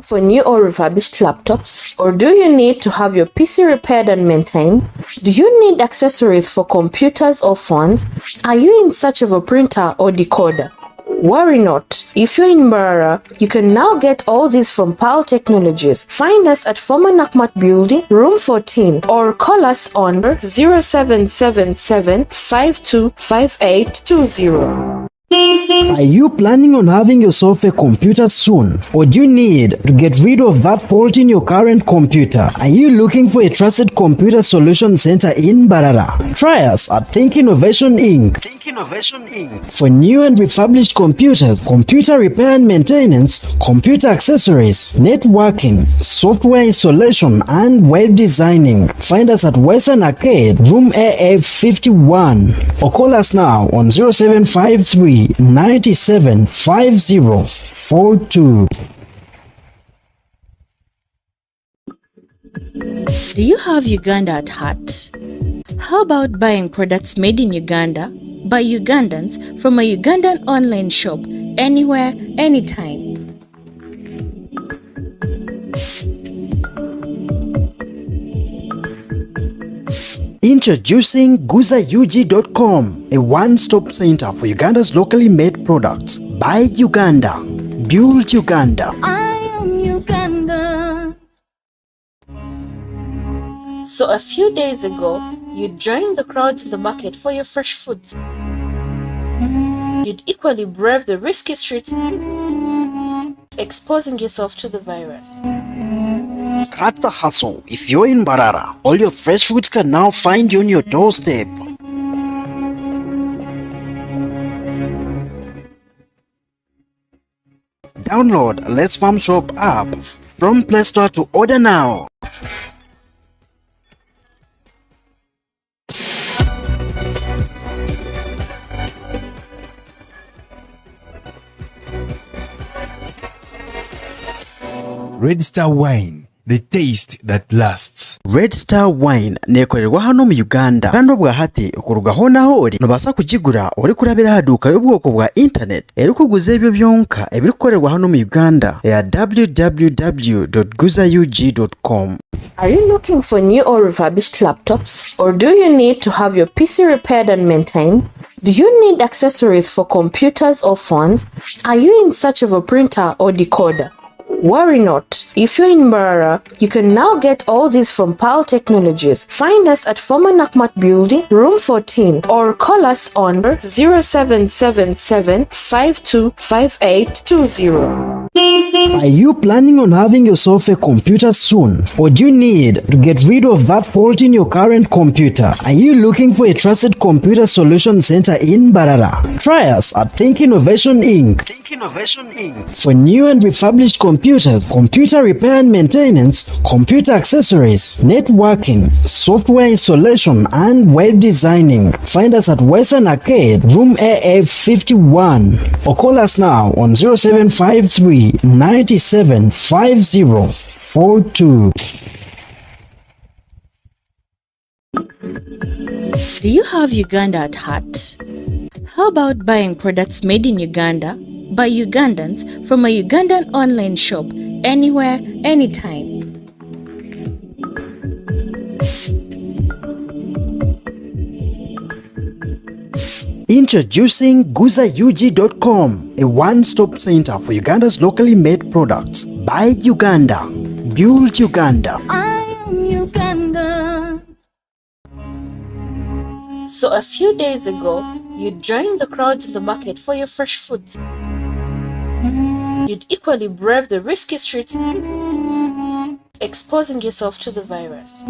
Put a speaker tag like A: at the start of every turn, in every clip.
A: For new or refurbished laptops? Or do you need to have your PC repaired and maintained? Do you need accessories for computers or phones? Are you in search of a printer or decoder? Worry not. If you're in Mbarara, you can now get all these from Pal Technologies. Find us at former Nakmat Building, room 14, or call us on 0777 525820.
B: Are you planning on having yourself a computer soon? Or do you need to get rid of that fault in your current computer? Are you looking for a trusted computer solution center in Barara? Try us at Think Innovation Inc. For new and refurbished computers, computer repair and maintenance, computer accessories, networking, software installation, and web designing. Find us at Western Arcade, room AA51, or call us now on 0753 97 5042.
A: Do you have Uganda at heart? How about buying products made in Uganda by Ugandans from a Ugandan online shop anywhere, anytime?
B: Introducing GuzaUG.com, a one-stop center for Uganda's locally made products. Buy Uganda, build Uganda.
C: I am Uganda.
A: So a few days ago, you joined the crowds in the market for your fresh foods. You'd equally brave the risky streets, exposing yourself to the virus.
B: Cut the hustle. If you're in Barara, all your fresh foods can now find you on your doorstep. Download Let's Farm Shop app from Play Store to order now.
D: Red Star Wine, the taste that lasts.
B: Red Star Wine nekorerwa hano mu Uganda kandi obwa hati okurugaho naho ori nobasa kugigura ori kurabira haduka y'ubwoko bwa internet eri kuguza ebyo byonka ebirikukorerwa hano mu Uganda ya www.guzaug.com.
A: Are you looking for new or refurbished laptops? Or do you need to have your PC repaired and maintained? Do you need accessories for computers or phones? Are you in search of a printer or decoder? Worry not. If you're in Mbarara, you can now get all these from Pal Technologies. Find us at former Nakmat Building, room 14, or call us on 0777 525820.
B: Are you planning on having yourself a computer soon? Or do you need to get rid of that fault in your current computer? Are you looking for a trusted computer solution center in Barara? Try us at Think Innovation Inc. For new and refurbished computers, computer repair and maintenance, computer accessories, networking, software installation, and web designing. Find us at Western Arcade, room AA51, or call us now on 0753 97 5042.
A: Do you have Uganda at heart? How about buying products made in Uganda by Ugandans from a Ugandan online shop anywhere, anytime?
B: Introducing GuzaUG.com, a one-stop center for Uganda's locally made products. Buy Uganda, build Uganda.
C: I am Uganda.
A: So a few days ago, you joined the crowds in the market for your fresh foods. You'd equally brave the risky streets, exposing yourself to the virus.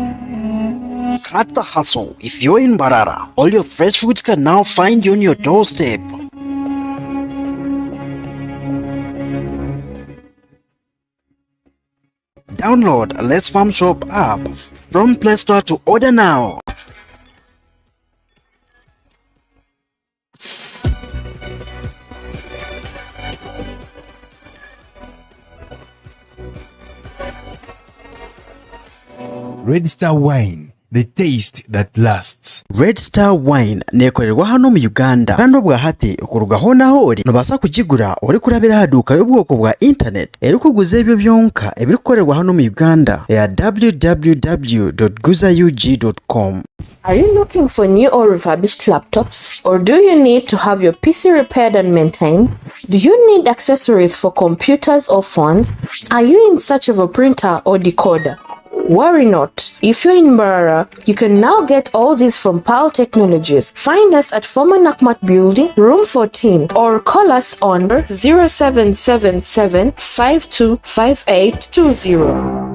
B: Cut the hustle. If you're in Barara, all your fresh foods can now find you on your doorstep. Download Let's Farm Shop app from Play Store to order now.
D: Red Star Wine, the taste that lasts.
B: Red Star Wine nekorerwa hano mu Uganda kandi bwa hati okurugaho naho ori nobasa kugigura ori kurabira haduka y'ubwoko bwa internet eri kuguza ebyo byonka ebiri kukorerwa hano mu Uganda ya www.guzaug.com.
A: Are you looking for new or refurbished laptops? Or do you need to have your PC repaired and maintained? Do you need accessories for computers or phones? Are you in search of a printer or decoder? Worry not. If you're in Mbarara, you can now get all this from PAL Technologies. Find us at former Nakmat Building, room 14, or call us on 0777 525820.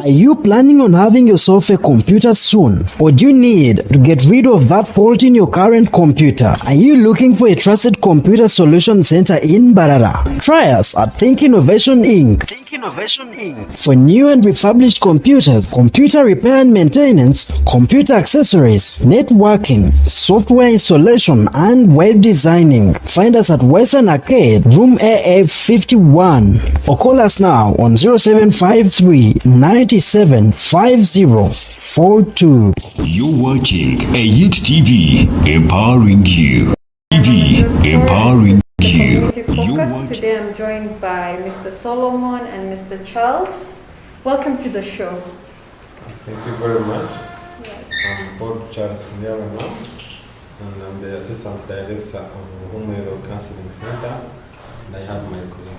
B: Are you planning on having yourself a computer soon? Or do you need to get rid of that fault in your current computer? Are you looking for a trusted computer solution center in Barara? Try us at Think Innovation Inc. For new and refurbished computers, computer repair and maintenance, computer accessories, networking, software installation, and web designing. Find us at Western Arcade, room AA51, or call us now on 0753 97 5042.
E: You're watching EYIT TV, empowering you. TV, empowering you.
F: Today I'm joined by Mr. Solomon and Mr. Charles. Welcome to the show.
G: Thank you very much.
F: Yes.
G: I'm Bob Charles Nyarama, and I'm the Assistant Director of Buhumuriro Counseling Center, and I have my colleague.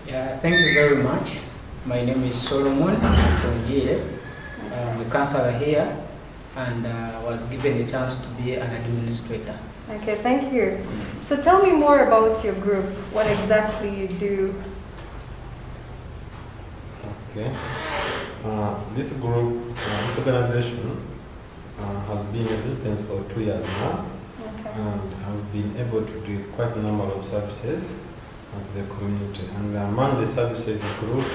H: Yeah, thank you very much. My name is Solomon from EYIT. I'm a counselor here and was given a chance to be an administrator.
F: Okay, thank you. So tell me more about your group, what exactly you do.
G: Okay. This group, this organization has been in existence for 2 years now, and I've been able to do quite a number of services to the community. And among the services in the group,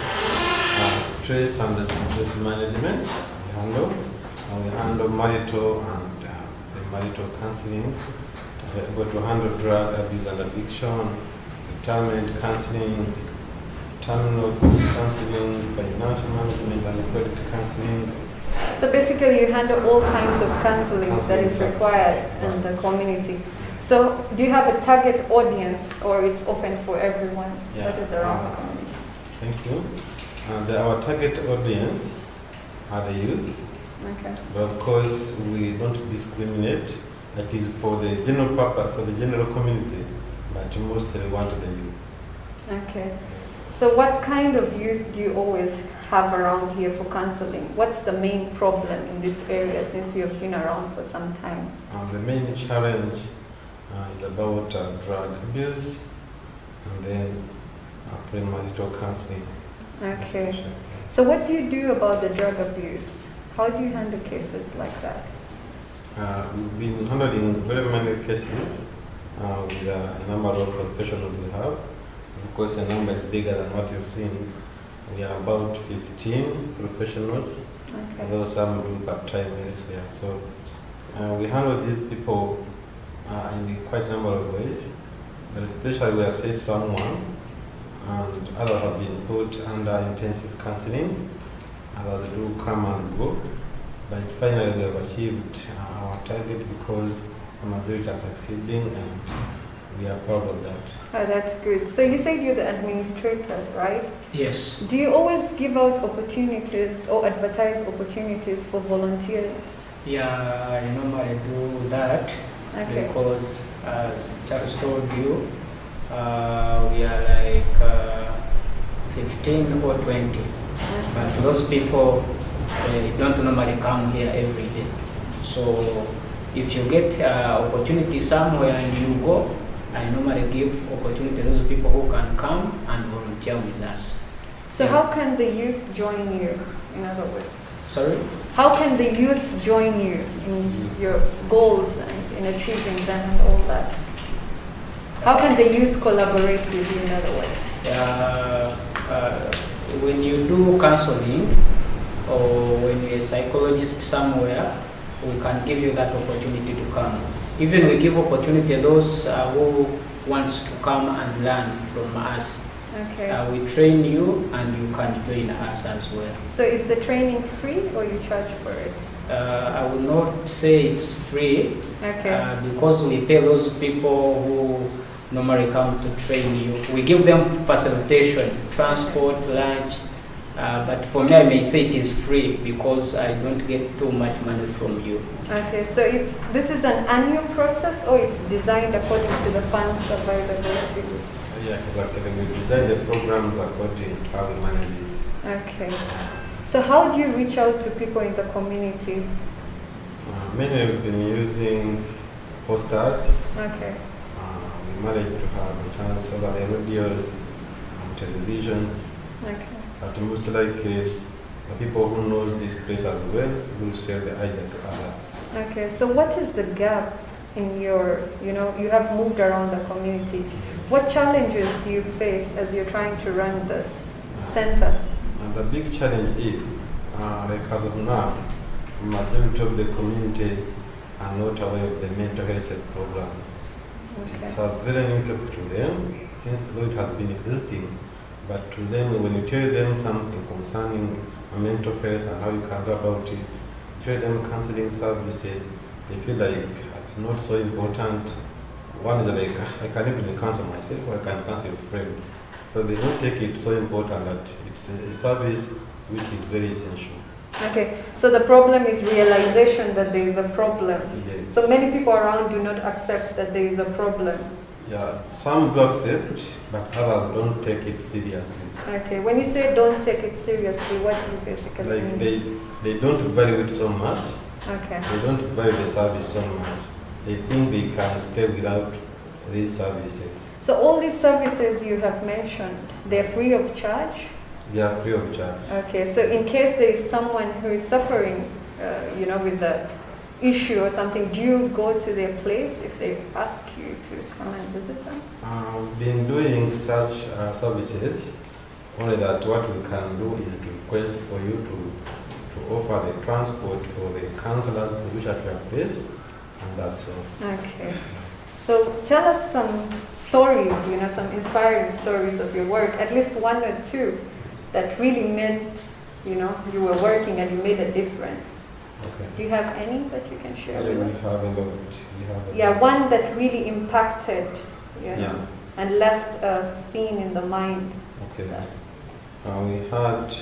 G: stress and stress management we handle marital and the marital counseling. We're able to handle drug abuse and addiction, retirement counseling, terminal counseling, financial management and credit counseling.
F: So basically you handle all kinds of counseling that is required in the community. So do you have a target audience or it's open for everyone that is around the community?
G: Thank you. And our target audience are the youth.
F: Okay.
G: But of course we don't discriminate. That is for the general purpose, for the general community, but mostly want the youth.
F: Okay. So what kind of youth do you always have around here for counseling? What's the main problem in this area since you've been around for some time?
G: The main challenge is about drug abuse and then premarital counseling.
F: Okay. So what do you do about the drug abuse? How do you handle cases like that?
G: We've been handling very many cases with a number of professionals we have. Of course, the number is bigger than what you've seen. We are about 15 professionals, although some do part-time elsewhere. So we handle these people in quite a number of ways, but especially we assess someone, and others have been put under intensive counseling, others do come and go. But finally we have achieved our target because the majority are succeeding and we are proud of that.
F: Oh, that's good. So you said you're the administrator, right?
H: Yes.
F: Do you always give out opportunities or advertise opportunities for volunteers?
H: Yeah, I normally do that because as Charles told you, we are like 15 or 20. But those people don't normally come here every day. So if you get opportunity somewhere and you go, I normally give opportunity to those people who can come and volunteer with us.
F: So how can the youth join you, in other words?
H: Sorry?
F: How can the youth join you in your goals and in achieving them and all that? How can the youth collaborate with you, in other words?
H: When you do counseling or when you're a psychologist somewhere, we can give you that opportunity to come. Even we give opportunity to those who wants to come and learn from us.
F: Okay.
H: We train you and you can join us as well.
F: So is the training free or you charge for it?
H: I will not say it's free.
F: Okay.
H: Because we pay those people who normally come to train you. We give them facilitation, transport, lunch. But for me, I may say it is free because I don't get too much money from you.
F: Okay, so this is an annual process, or it's designed according to the funds available to you?
G: Yeah, exactly. We design the programs according to how we manage it.
F: Okay. So how do you reach out to people in the community?
G: Many have been using posters.
F: Okay.
G: We managed to have a chance over the radios, televisions.
F: Okay.
G: But most likely, the people who knows this place as well will sell the idea to others.
F: Okay, so what is the gap in your, you have moved around the community. What challenges do you face as you're trying to run this center?
G: And the big challenge is, like as of now, majority of the community are not aware of the mental health programs.
F: Okay.
G: It's a very new topic to them, since though it has been existing. But to them, when you tell them something concerning mental health and how you can go about it, tell them counseling services, they feel like it's not so important. One is like, I can even counsel myself, or I can counsel a friend. So they don't take it so important that it's a service which is very essential.
F: Okay, so the problem is realization that there is a problem.
G: Yes.
F: So many people around do not accept that there is a problem.
G: Yeah, some do accept, but others don't take it seriously.
F: Okay, when you say don't take it seriously, what do you basically
G: Like
F: mean?
G: they don't value it so much.
F: Okay.
G: They don't value the service so much. They think they can stay without these services.
F: So all these services you have mentioned, they're free of charge?
G: They are free of charge.
F: Okay, so in case there is someone who is suffering, with the issue or something, do you go to their place if they ask you to come and visit them?
G: We've been doing such services, only that what we can do is to request for you to offer the transport for the counselors which are at your place, and that's all.
F: Okay. So tell us some stories, some inspiring stories of your work, at least one or two that really meant, you were working and you made a difference.
G: Okay.
F: Do you have any that you can share
G: Yeah,
F: with
G: we
F: us?
G: have a lot.
F: Yeah, one that really impacted,
G: Yeah.
F: and left a scene in the mind.
G: Okay. We had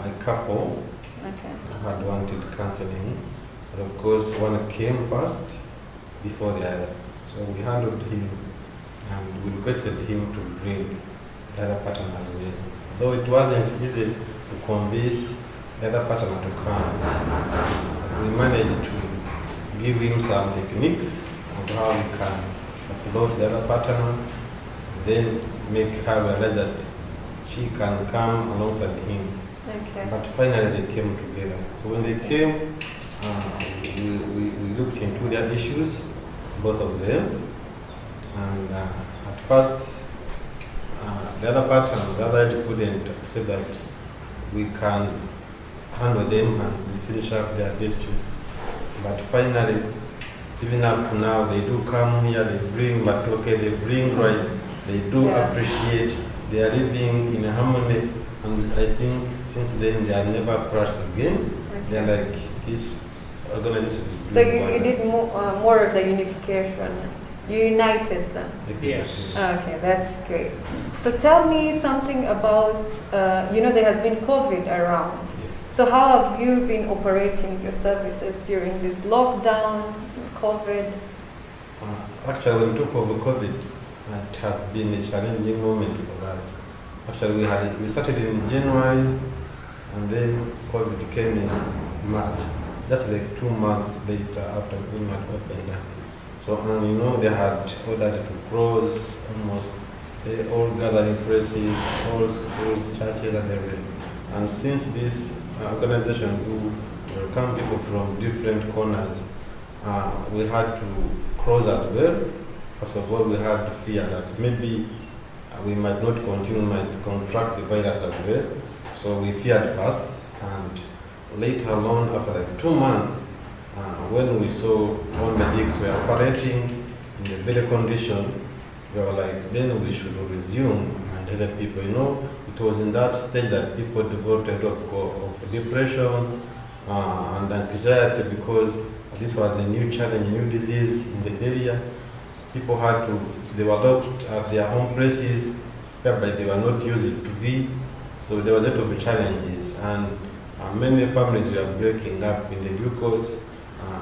G: a couple
F: Okay.
G: who had wanted counseling, but of course one came first before the other. So we handled him and we requested him to bring the other partner as well. Though it wasn't easy to convince the other partner to come, we managed to give him some techniques of how we can approach the other partner, then make her realize that she can come alongside him.
F: Okay.
G: But finally they came together. So when they came, we looked into their issues, both of them. And at first, the other partner, the other side couldn't accept that we can handle them and we finish up their disputes. But finally, even up to now, they do come here, they bring matoke, they bring rice, they do appreciate, they are living in harmony, and I think since then they are never crashed again.
F: Okay.
G: They are like this organization. is
F: So
G: doing
F: you did
G: wonders.
F: more of the unification. You united them.
H: Yes.
F: Okay, that's great. So tell me something about, there has been COVID around. So how have you been operating your services during this lockdown, COVID?
G: Actually, when we took over COVID, it has been a challenging moment for us. Actually, we started in January, and then COVID came in March, just like 2 months later after we had opened up. So, and they had ordered to close almost all gathering places, all schools, churches, and the rest. And since this organization who welcome people from different corners, we had to close as well. First of all, we had to fear that maybe we might not continue, might contract the virus as well. So we feared first, and later on, after like 2 months, when we saw all medics were operating in the very condition, we were like, then we should resume and help people. It was in that stage that people developed of depression, and anxiety because this was a new challenge, a new disease in the area. People they were locked at their own places whereby they were not used to be. So there were a lot of challenges, and many families were breaking up in the glucose.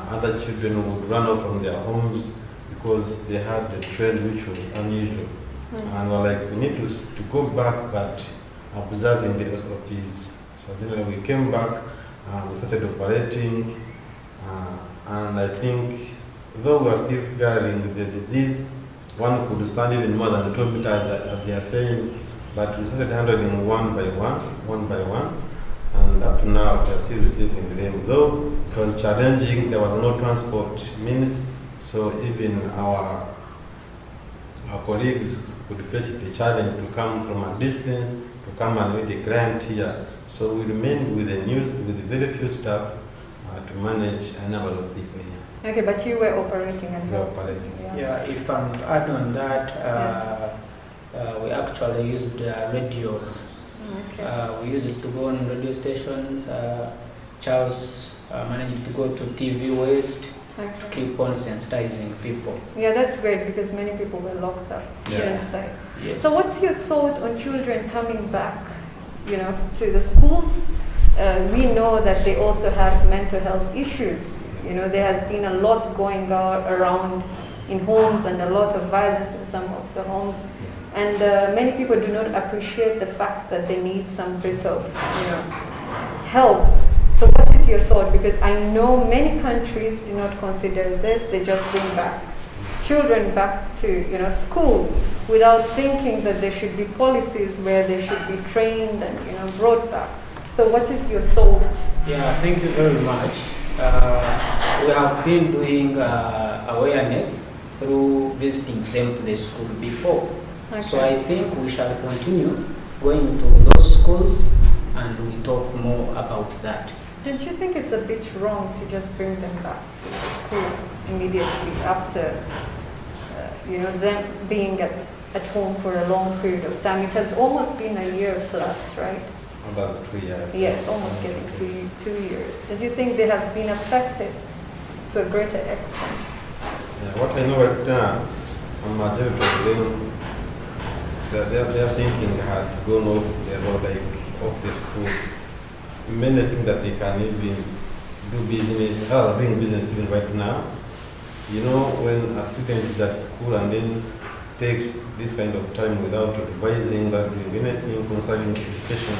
G: Other children would run off from their homes because they had the trend which was unusual. And we're like, we need to go back, but observing the SOPs. So then we came back, we started operating, and I think though we are still fearing the disease, one could stand even more than 2 meters as they are saying, but we started handling one by one, and up to now we are still receiving them. Though it was challenging, there was no transport means, so even our colleagues could face the challenge to come from a distance, to come and meet a client here. So we remained with with very few staff to manage a number of people here.
F: Okay, but you were operating as well.
H: Yeah, if I'm to add on that, we actually used radios.
F: Okay.
H: We used it to go on radio stations. Charles managed to go to TV West to keep on sensitizing people.
F: Yeah, that's great because many people were locked up inside.
H: Yes.
F: So what's your thought on children coming back, to the schools? We know that they also have mental health issues. There has been a lot going around in homes and a lot of violence in some of the homes. And many people do not appreciate the fact that they need some bit of, help. So what is your thought? Because I know many countries do not consider this. They just bring back children back to, school without thinking that there should be policies where they should be trained and, brought back. So what is your thought?
H: Yeah, thank you very much. We have been doing awareness through visiting them to the school before.
F: Okay.
H: So I think we shall continue going to those schools and we talk more about that.
F: Don't you think it's a bit wrong to just bring them back to the school immediately after, them being at home for a long period of time? It has almost been a year plus, right?
G: About 2 years.
F: Yes, almost getting 2 years. Do you think they have been affected to a greater extent?
G: Yeah, what I know right now, a majority of them, their thinking had gone off the road, off the school. Many think that they can even do business, doing business even right now. When a student is at school and then takes this kind of time without advising that doing anything concerning education,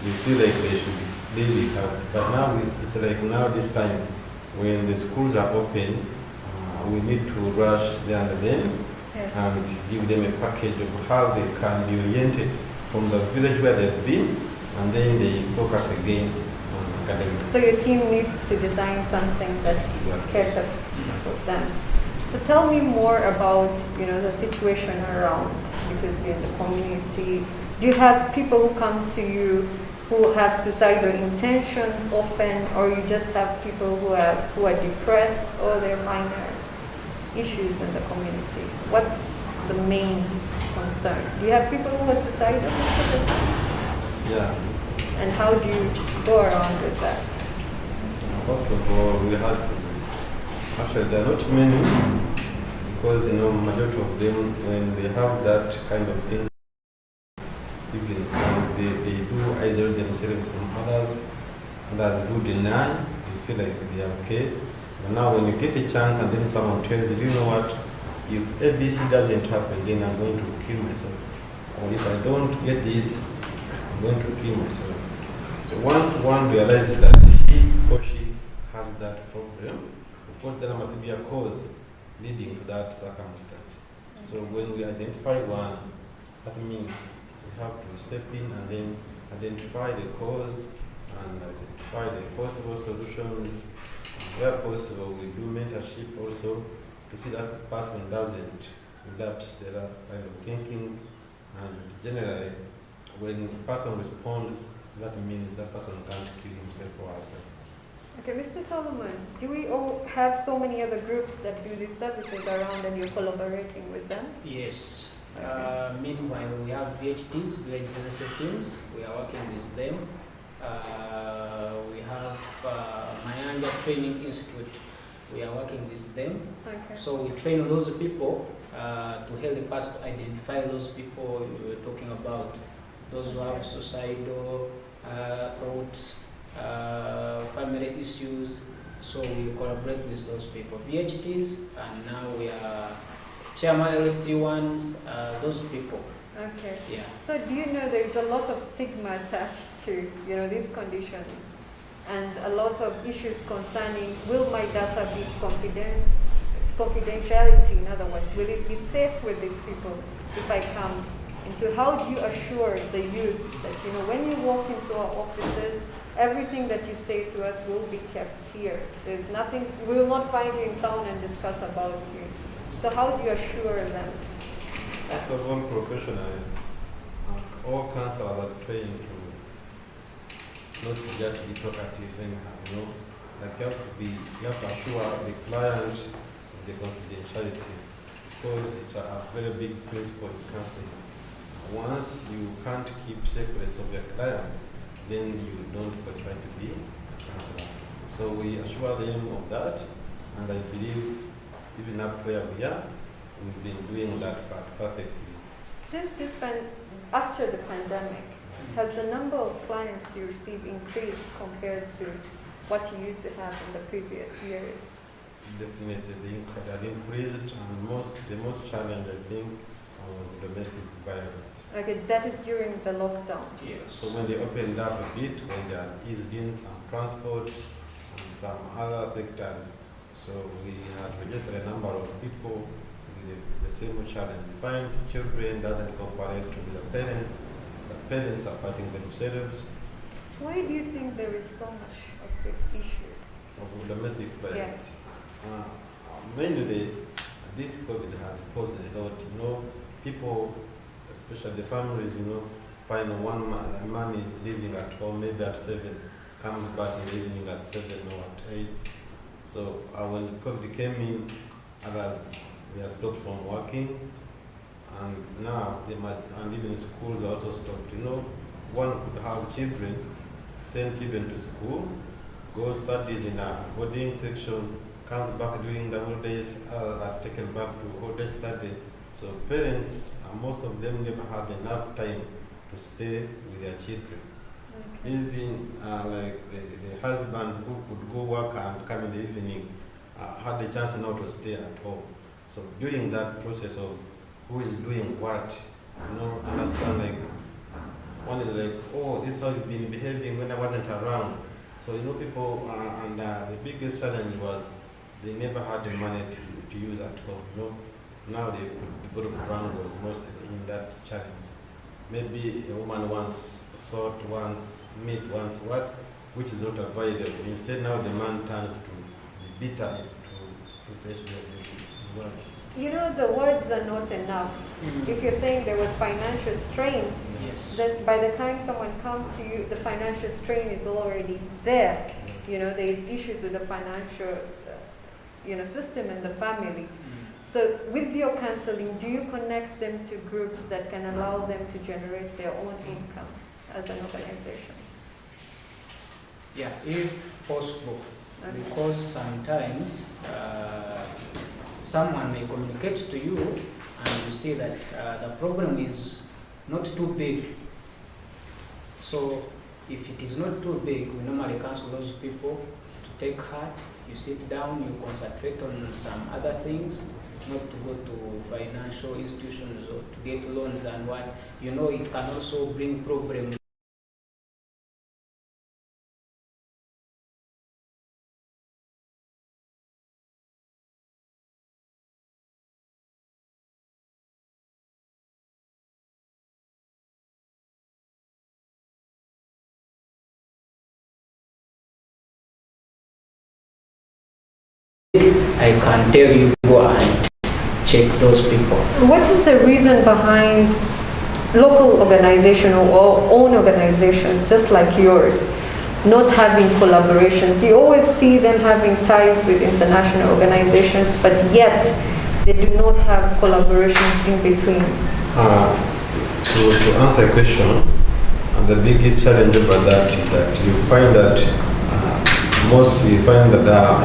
G: we feel like they should really help. But now it's like this time when the schools are open, we need to rush there and then and give them a package of how they can be oriented from the village where they've been, and then they focus again on academics.
F: So your team needs to design something that caters for them. So tell me more about the situation around, because you're in the community. Do you have people who come to you who have suicidal intentions often, or you just have people who are depressed, or they're minor issues in the community? What's the main concern? Do you have people who are suicidal?
G: Yeah.
F: And how do you go around with that?
G: First of all, actually there are not many, because majority of them, when they have that kind of thing, even they do isolate themselves from others do deny, they feel like they are okay. But now when you get a chance and then someone tells you, what, if ABC doesn't happen, then I'm going to kill myself. Or if I don't get this, I'm going to kill myself. So once one realizes that he or she has that problem, of course there must be a cause leading to that circumstance. So when we identify one, that means we have to step in and then identify the cause and identify the possible solutions. Where possible, we do mentorship also to see that the person doesn't relapse that kind of thinking. And generally, when the person responds, that means that person can't kill himself or herself.
F: Okay, Mr. Solomon, do we all have so many other groups that do these services around and you're collaborating with them?
H: Yes. Meanwhile, we have VHTs, village benefit teams. We are working with them. We have Mayanja Training Institute. We are working with them.
F: Okay.
H: So we train those people to help us to identify those people we were talking about, those who have suicidal thoughts, family issues. So we collaborate with those people, VHTs, and now we are chairman LC ones, those people.
F: Okay.
H: Yeah.
F: So do you know there is a lot of stigma attached to these conditions, and a lot of issues concerning will my data be confidentiality? In other words, will it be safe with these people if I come into? How do you assure the youth that when you walk into our offices, everything that you say to us will be kept here? There's nothing. We will not find you in town and discuss about you. So how do you assure them?
G: First of all, professionally, all counselors are trained to not to just be talkative anyhow, Like you have to assure the client of the confidentiality, because it's a very big principle in counseling. Once you can't keep secrets of your client, then you don't qualify to be a counselor. So we assure them of that, and I believe even up where we are, we've been doing that part perfectly.
F: Since after the pandemic, has the number of clients you receive increased compared to what you used to have in the previous years?
G: Definitely, they have increased, and the most challenge, I think, was domestic violence.
F: Okay, that is during the lockdown.
H: Yes.
G: So when they opened up a bit, when they had eased in some transport and some other sectors, so we had registered a number of people with the same challenge. Find children doesn't cooperate with the parents. The parents are fighting themselves.
F: Why do you think there is so much of this issue
G: of domestic violence?
F: Yes.
G: Mainly, this COVID has caused a lot. People, especially the families, find one man is living at home, maybe at 7, comes back in the evening at 7 or at 8. So when COVID came in, others were stopped from working, and now and even schools are also stopped. One could have children, send children to school, go studies in a boarding section, comes back during the holidays, are taken back to holiday study. So parents, most of them never had enough time to stay with their children. Okay. Even like the husband who could go work and come in the evening had the chance now to stay at home. So during that process of who is doing what, understand, like one is like, oh, this is how you've been behaving when I wasn't around. So people, and the biggest challenge was they never had the money to use at home. Now they could develop wrangles mostly in that challenge. Maybe a woman wants salt, wants meat, wants what, which is not available. Instead, now the man turns to be bitter to face the world.
F: The words are not enough. Mm-hmm. If you're saying there was financial strain,
H: yes,
F: then by the time someone comes to you, the financial strain is already there. There is issues with the financial, system in the family. So with your counseling, do you connect them to groups that can allow them to generate their own income as an organization?
H: Yeah, if possible. Okay. Because sometimes someone may communicate to you and you see that the problem is not too big. So if it is not too big, we normally counsel those people to take heart. You sit down, you concentrate on some other things, not to go to financial institutions or to get loans and what. It can also bring problems. I can tell you, go and check those people.
F: What is the reason behind local organizations or own organizations just like yours not having collaborations? You always see them having ties with international organizations, but yet they do not have collaborations in between.
G: To answer the question, And the biggest challenge about that is that you find that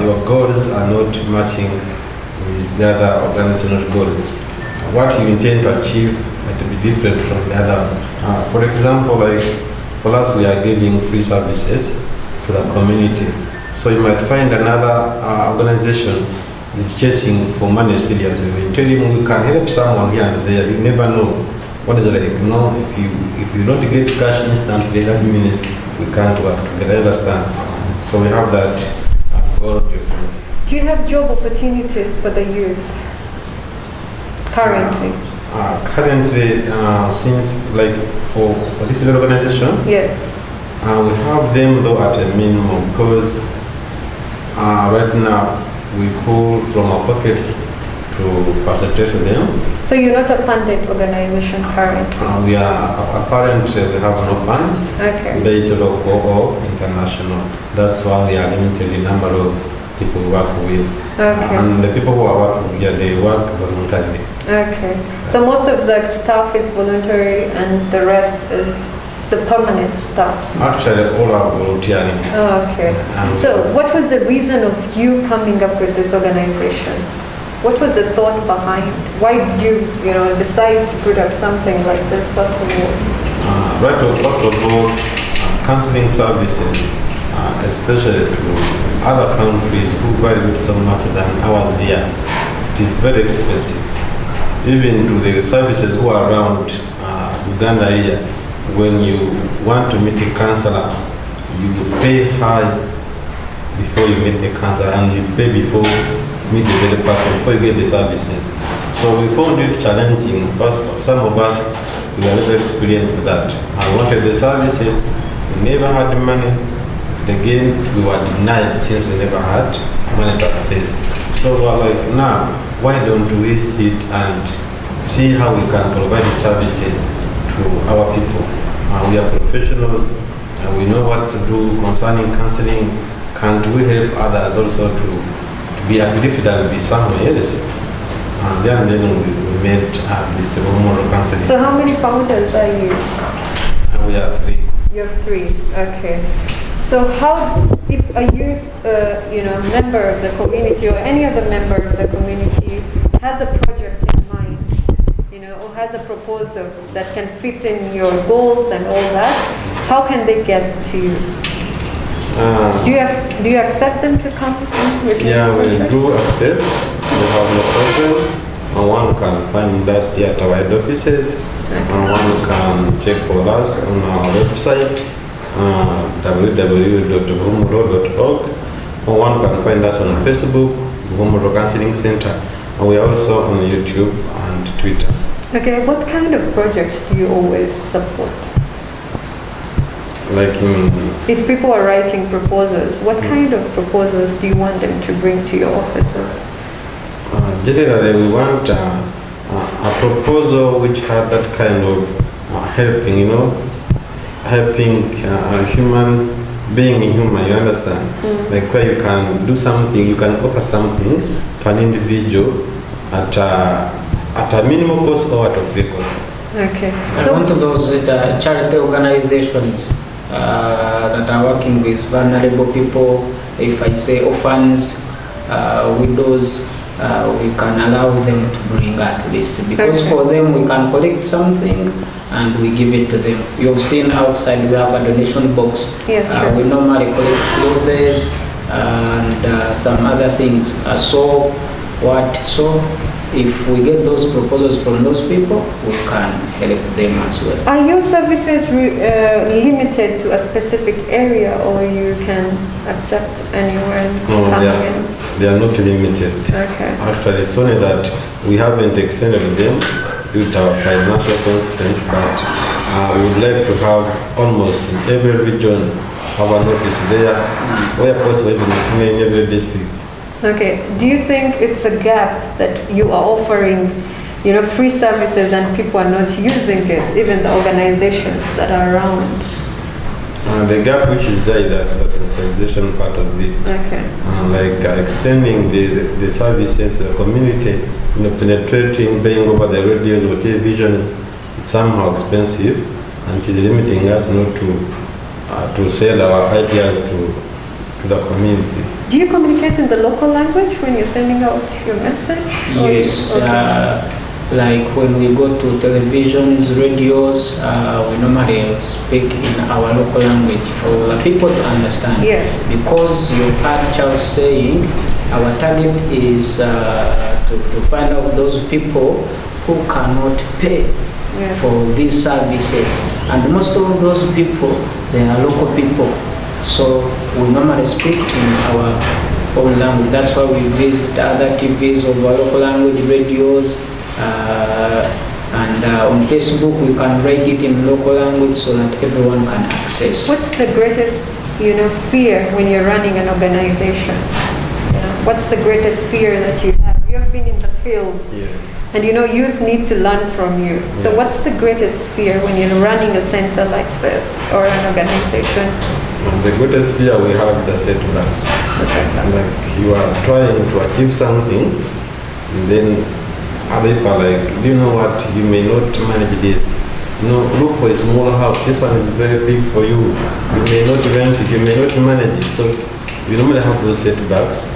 G: your goals are not matching with the other organizational goals. What you intend to achieve might be different from the other. For example, like for us, we are giving free services to the community. So you might find another organization is chasing for money seriously. When you tell him we can help someone here and there, you never know what is like. No, if you don't get cash instantly, that means we can't work together. Understand? So we have that goal difference.
F: Do you have job opportunities for the youth currently?
G: Currently, since like for this organization,
F: Yes.
G: we have them though at a minimum because right now we pull from our pockets to facilitate them.
F: So you're not a funded organization currently?
G: We are apparently we have no funds,
F: Okay.
G: be it local or international. That's why we are limited in number of people we work with.
F: Okay.
G: And the people who are working here, they work voluntarily.
F: Okay. So most of the staff is voluntary and the rest is the permanent staff?
G: Actually, all are volunteering.
F: Oh, okay. So what was the reason of you coming up with this organization? What was the thought behind? Why did you decide to put up something like this first of all?
G: First of all, counseling services, especially to other countries who value it so much than ours here, it is very expensive. Even to the services who are around Uganda here, when you want to meet a counselor, you pay high before you meet the counselor, and you pay before meet the very person before you get the services. So we found it challenging. First, some of us, we have never experienced that. I wanted the services, we never had money. Again, we were denied since we never had money to access. So we were like, now, why don't we sit and see how we can provide the services to our people? We are professionals, and we know what to do concerning counseling. Can't we help others also to be uplifted and be somewhere else? And then we met this Buhumuriro Counseling
F: So how many founders are you?
G: And we are 3.
F: You're 3. Okay. So how, if a youth, member of the community or any other member of the community has a project in mind, or has a proposal that can fit in your goals and all that, how can they get to you? Do you accept them to come in with
G: Yeah,
F: your
G: we
F: project?
G: do accept. We have no problem. And one can find us here at our head offices, and one can check for us on our website, www.buhumuriro.org, or one can find us on Facebook, Buhumuriro Counseling Center, and we are also on YouTube and Twitter.
F: Okay, what kind of projects do you always support?
G: Like
F: If people are writing proposals, what kind of proposals do you want them to bring to your offices?
G: generally, we want a proposal which has that kind of helping, helping a human being human, you understand? Like where you can do something, you can offer something to an individual at a minimal cost or at a free cost.
F: Okay.
H: And one of those charity organizations that are working with vulnerable people, if I say orphans, widows, we can allow them to bring at least, because for them we can collect something and we give it to them. You've seen outside we have a donation box.
F: Yes, sure.
H: We normally collect clothes and some other things. So if we get those proposals from those people, we can help them as well.
F: Are your services limited to a specific area, or you can accept anyone coming in?
G: They are not limited.
F: Okay.
G: Actually, it's only that we haven't extended them due to our financial constraints, but we would like to have almost in every region have an office there, where possible even in every district.
F: Okay. Do you think it's a gap that you are offering, free services and people are not using it, even the organizations that are around?
G: The gap which is there is the sensitization part of it.
F: Okay.
G: Like extending the services to the community, penetrating, paying over the radios or televisions, it's somehow expensive. and it is limiting us not to sell our ideas to the community.
F: Do you communicate in the local language when you're sending out your message?
H: Yes,
F: Okay.
H: like when we go to televisions, radios, we normally speak in our local language for the people to understand.
F: Yes.
H: Because you heard Charles saying, our target is to find out those people who cannot pay
F: Yeah.
H: for these services. And most of those people, they are local people. So we normally speak in our own language. That's why we visit other TVs of our local language, radios, and on Facebook we can write it in local language so that everyone can access.
F: What's the greatest, fear when you're running an organization? What's the greatest fear that you have? You've been in the field,
G: Yeah.
F: and youth need to learn from you. So
G: Yeah.
F: what's the greatest fear when you're running a center like this or an organization?
G: The greatest fear we have is the setbacks. Like you are trying to achieve something, and then other people are like, do you know what, you may not manage this. Look for a small house. This one is very big for you. You may not rent it, you may not manage it. So you normally have those setbacks.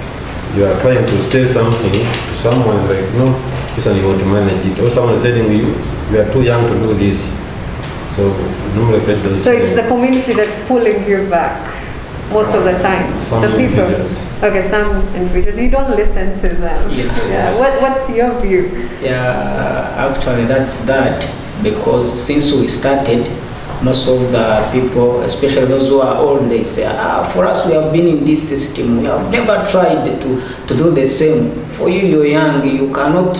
G: You are trying to say something to someone like, no, this one you want to manage it. Or someone is telling you, you are too young to do this. So normally face those
F: So it's the community that's pulling you back most of the time.
G: Some
F: The people.
G: individuals.
F: Okay, some individuals. You don't listen to them.
H: Yeah.
F: What's your view?
H: Yeah, actually that's that, because since we started, most of the people, especially those who are old, they say, for us we have been in this system, we have never tried to do the same. For you, you're young, you cannot,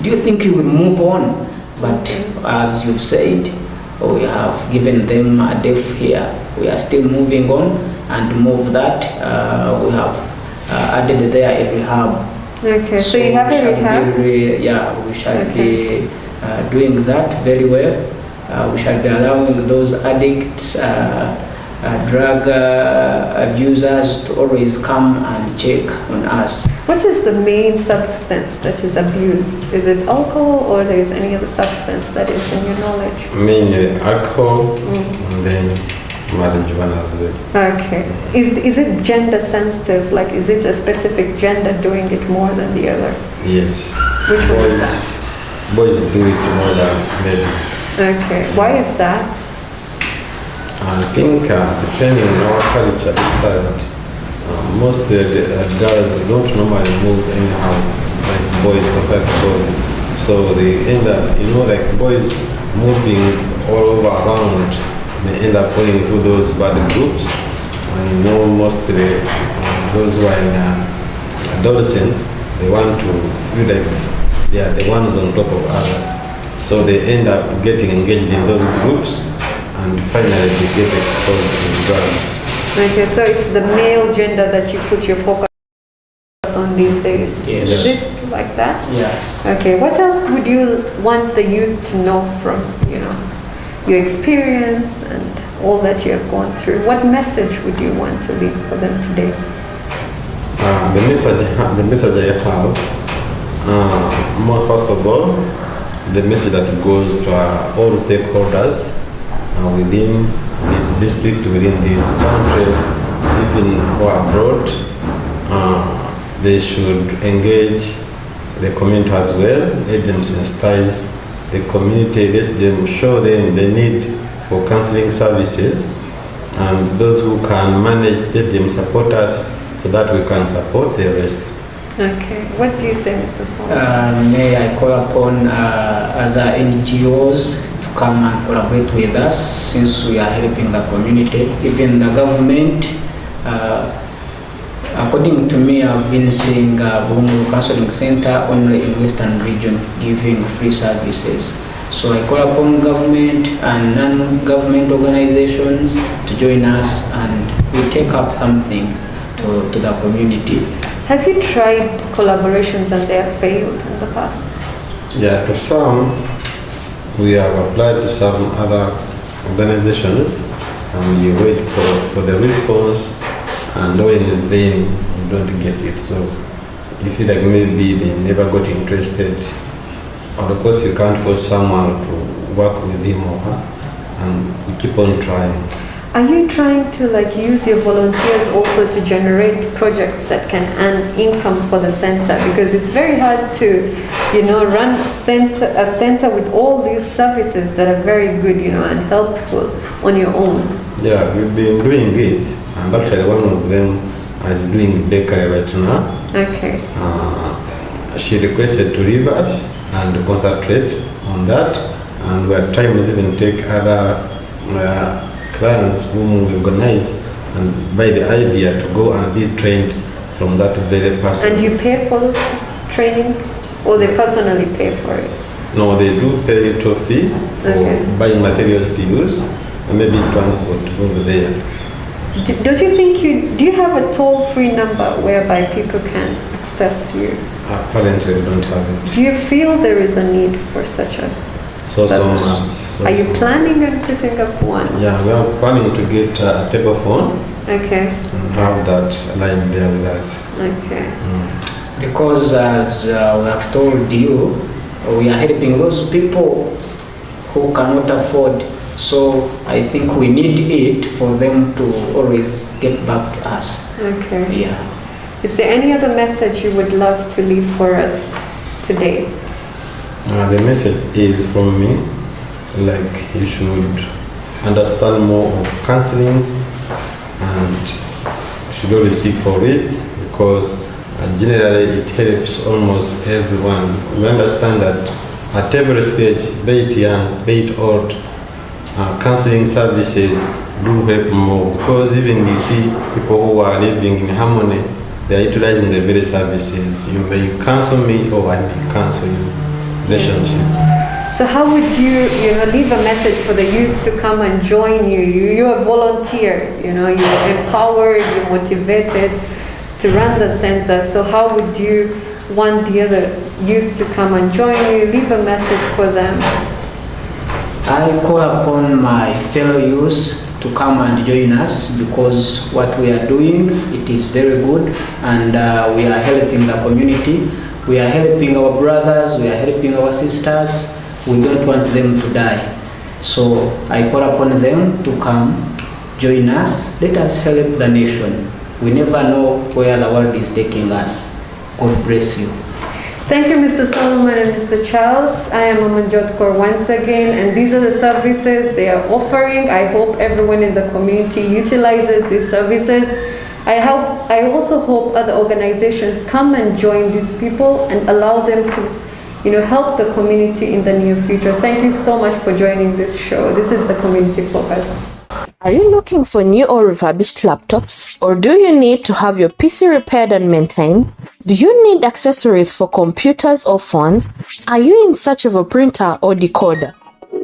H: do you think you will move on? But as you've said, we have given them a deaf ear. We are still moving on, and move that, we have added there a rehab.
F: Okay, so you have a rehab?
H: We shall be doing that very well. We shall be allowing those addicts, drug abusers to always come and check on us.
F: What is the main substance that is abused? Is it alcohol or there is any other substance that is in your knowledge?
G: mainly alcohol, and then marijuana as well.
F: Okay. Is it gender sensitive? Like, is it a specific gender doing it more than the other?
G: Yes.
F: Which one is that?
G: Boys do it more than men.
F: Okay. Why is that?
G: I think depending on our culture, most girls don't normally move anyhow like boys compared to boys. So they end up, like boys moving all over around, may end up falling into those bad groups. And mostly those who are in adolescent, they want to feel like they are the ones on top of others. So they end up getting engaged in those groups, and finally they get exposed to drugs.
F: Okay, so it's the male gender that you put your focus on these days.
H: Yes.
F: Is it like that?
H: Yeah.
F: Okay, what else would you want the youth to know from, your experience and all that you have gone through? What message would you want to leave for them today?
G: The message I have, first of all, the message that goes to all stakeholders within this district, within this country, even or abroad, they should engage the community as well, let them sensitize the community, let them show them the need for counseling services, and those who can manage, let them support us so that we can support the rest.
F: Okay, what do you say, Mr. Song?
H: May I call upon other NGOs to come and collaborate with us, since we are helping the community, even the government. According to me, I've been seeing Buhumuriro Counseling Center only in Western region giving free services. So I call upon government and non-government organizations to join us, and we take up something to the community.
F: Have you tried collaborations and they have failed in the past?
G: Yeah, to some, we have applied to some other organizations, and you wait for the response, and when in vain, you don't get it. So you feel like maybe they never got interested. Or of course, you can't force someone to work with him or her. and we keep on trying.
F: Are you trying to like use your volunteers also to generate projects that can earn income for the center? Because it's very hard to, run a center with all these services that are very good, and helpful on your own.
G: Yeah, we've been doing it, and actually one of them is doing bakery right now.
F: Okay.
G: She requested to leave us and concentrate on that, and we are trying to even take other clients whom we organize and buy the idea to go and be trained from that very person.
F: And you pay for this training, or they personally pay for it?
G: No, they do pay a little fee for buying materials to use and maybe transport over there.
F: Don't you think do you have a toll-free number whereby people can access you?
G: Apparently we don't have it.
F: Do you feel there is a need for such a
G: much.
F: Are you planning on putting up one?
G: Yeah, we are planning to get a table phone.
F: Okay.
G: And have that line there with us.
F: Okay.
H: Because as we have told you, we are helping those people who cannot afford. So I think we need it for them to always get back to us.
F: Okay.
H: Yeah.
F: Is there any other message you would love to leave for us today?
G: The message is from me, like you should understand more of counseling and should always seek for it, because generally it helps almost everyone. We understand that at every stage, be it young, be it old, counseling services do help more, because even you see people who are living in harmony, they are utilizing the very services. You may counsel me or I may counsel you. Relationship.
F: So how would you, leave a message for the youth to come and join you? You're a volunteer, you're empowered, you're motivated to run the center. So how would you want the other youth to come and join you? Leave a message for them.
H: I call upon my fellow youths to come and join us, because what we are doing, it is very good, and we are helping the community. We are helping our brothers, we are helping our sisters. We don't want them to die. So I call upon them to come, join us. Let us help the nation. We never know where the world is taking us. God bless you.
F: Thank you, Mr. Solomon and Mr. Charles. I am Amanjot Kaur once again, and these are the services they are offering. I hope everyone in the community utilizes these services. I also hope other organizations come and join these people and allow them to, help the community in the near future. Thank you so much for joining this show. This is the Community Focus.
A: Are you looking for new or refurbished laptops? Or do you need to have your PC repaired and maintained? Do you need accessories for computers or phones? Are you in search of a printer or decoder?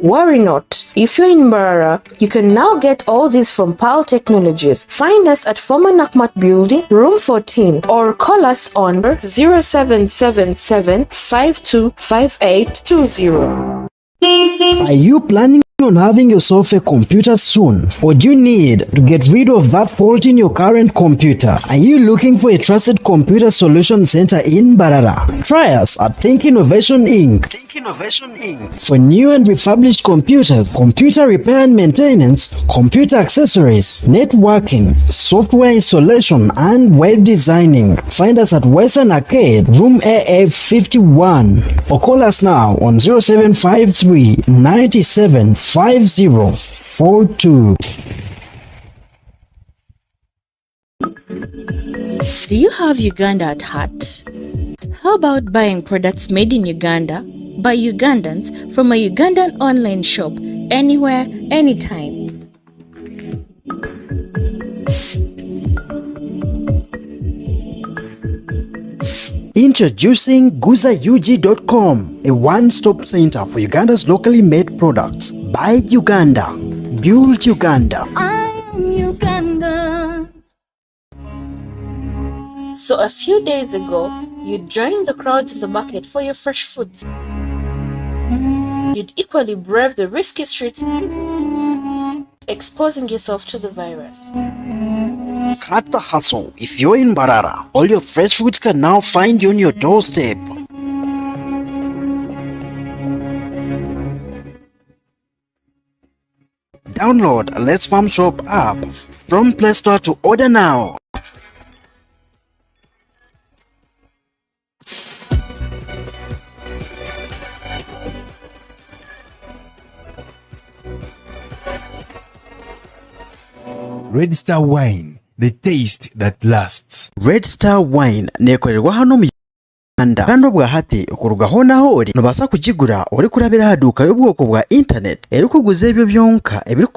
A: Worry not. If you're in Mbarara, you can now get all these from PAL Technologies. Find us at former Nakmat Building, room 14, or call us on 0777 525820.
B: Are you planning on having yourself a computer soon? Or do you need to get rid of that fault in your current computer? Are you looking for a trusted computer solution center in Barara? Try us at Think Innovation Inc. For new and refurbished computers, computer repair and maintenance, computer accessories, networking, software installation, and web designing. Find us at Western Arcade, room AA51, or call us now on 0753 97 5042.
A: Do you have Uganda at heart? How about buying products made in Uganda by Ugandans from a Ugandan online shop anywhere, anytime?
B: Introducing GuzaUG.com, a one-stop center for Uganda's locally made products. Buy Uganda, build Uganda.
C: I'm Uganda.
A: So a few days ago, you joined the crowds in the market for your fresh foods. You'd equally brave the risky streets, exposing yourself to the virus.
B: Cut the hustle. If you're in Barara, all your fresh foods can now find you on your doorstep. Download Let's Farm Shop app from Play Store to order now.
D: Red Star Wine, the taste that lasts.
B: Red Star Wine nekorerwa hano mu Uganda kandi bwa hati okurugaho naho ori nobasa kugigura ori kurabira haduka y'ubwoko bwa internet eri kuguza ebyo byonka ebiri